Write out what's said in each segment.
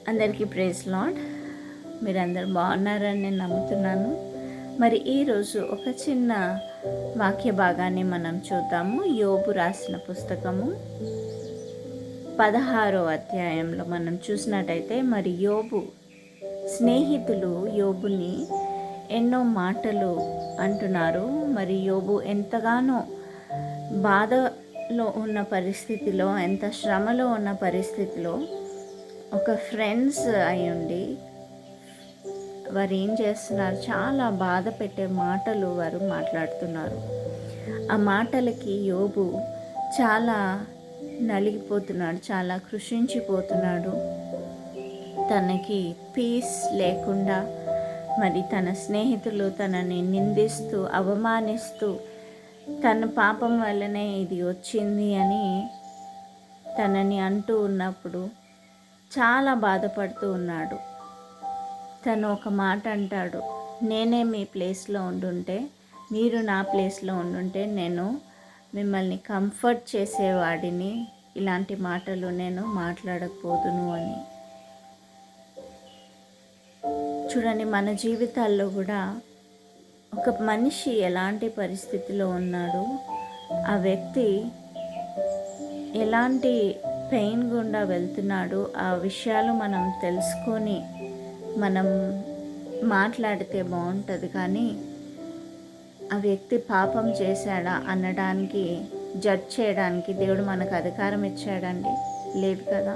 అందరికీ praise lord. మీరందరూ బాగున్నారని నేను నమ్ముతున్నాను. మరి ఈరోజు ఒక చిన్న వాక్య భాగాన్ని మనం చూద్దాము. యోబు రాసిన పుస్తకము 16వ అధ్యాయంలో మనం చూసినట్టయితే, మరి యోబు స్నేహితులు యోబుని ఎన్నో మాటలు అంటున్నారు. మరి యోబు ఎంతగానో బాధలో ఉన్న పరిస్థితిలో, ఎంత శ్రమలో ఉన్న పరిస్థితిలో ఒక ఫ్రెండ్స్ అయ్యుండి వారు ఏం చేస్తున్నారు, చాలా బాధ పెట్టే మాటలు వారు మాట్లాడుతున్నారు. ఆ మాటలకి యోబు చాలా నలిగిపోతున్నాడు, చాలా కృషించిపోతున్నాడు. తనకి పీస్ లేకుండా మరి తన స్నేహితులు తనని నిందిస్తూ అవమానిస్తూ తన పాపం వల్లనే ఇది వచ్చింది అని తనని అంటూ ఉన్నప్పుడు చాలా బాధపడుతూ ఉన్నాడు. తను ఒక మాట అంటాడు, నేనే మీ ప్లేస్లో ఉండుంటే, మీరు నా ప్లేస్లో ఉండుంటే నేను మిమ్మల్ని కంఫర్ట్ చేసేవాడిని, ఇలాంటి మాటలు నేను మాట్లాడకపోదును అని. చూడండి, మన జీవితాల్లో కూడా ఒక మనిషి ఎలాంటి పరిస్థితిలో ఉన్నాడు, ఆ వ్యక్తి ఎలాంటి పెయిన్ గుండా వెళ్తున్నాడు, ఆ విషయాలు మనం తెలుసుకొని మనం మాట్లాడితే బాగుంటుంది. కానీ ఆ వ్యక్తి పాపం చేశాడా అనడానికి, జడ్జ్ చేయడానికి దేవుడు మనకు అధికారం ఇచ్చాడండి? లేదు కదా.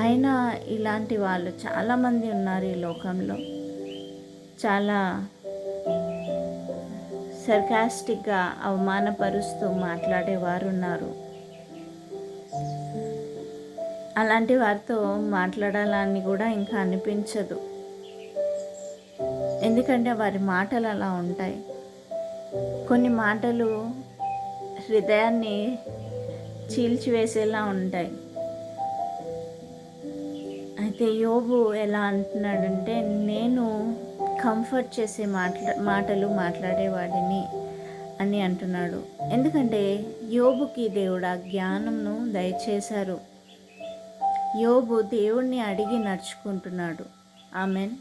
అయినా ఇలాంటి వాళ్ళు చాలామంది ఉన్నారు ఈ లోకంలో. చాలా సర్కాస్టిక్గా అవమానపరుస్తూ మాట్లాడేవారు ఉన్నారు. అలాంటి వారితో మాట్లాడాలని కూడా ఇంకా అనిపించదు. ఎందుకంటే వారి మాటలు అలా ఉంటాయి. కొన్ని మాటలు హృదయాన్ని చీల్చివేసేలా ఉంటాయి. అయితే యోబు ఎలా అంటున్నాడంటే, నేను కంఫర్ట్ చేసే మాటలు మాట్లాడేవాడిని అని అంటున్నాడు. ఎందుకంటే యోబుకి దేవుడు ఆ జ్ఞానంను దయచేశారు. యోబు దేవుణ్ణి అడిగి నడుచుకుంటున్నాడు. ఆమెన్.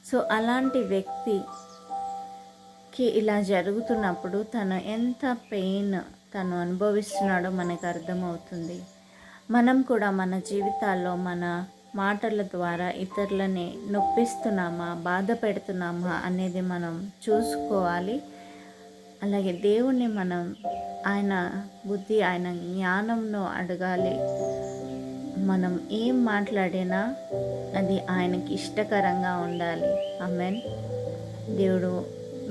సో అలాంటి వ్యక్తికి ఇలా జరుగుతున్నప్పుడు తను ఎంత పెయిన్ తను అనుభవిస్తున్నాడో మనకు అర్థమవుతుంది. మనం కూడా మన జీవితాల్లో మన మాటల ద్వారా ఇతరులని నొప్పిస్తున్నామా, బాధ పెడుతున్నామా అనేది మనం చూసుకోవాలి. అలాగే దేవుణ్ణి మనం ఆయన బుద్ధి, ఆయన జ్ఞానంను అడగాలి. మనం ఏం మాట్లాడినా అది ఆయనకి ఇష్టకరంగా ఉండాలి. ఆమెన్. దేవుడు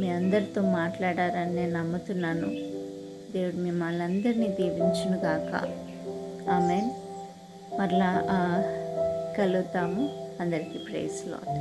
మీ అందరితో మాట్లాడారని నేను నమ్ముతున్నాను. దేవుడు మిమ్మల్ని అందరినీ దీవించును గాక. ఆమెన్. మరలా కలుద్దాము. అందరికీ ప్రైజ్ లార్డ్.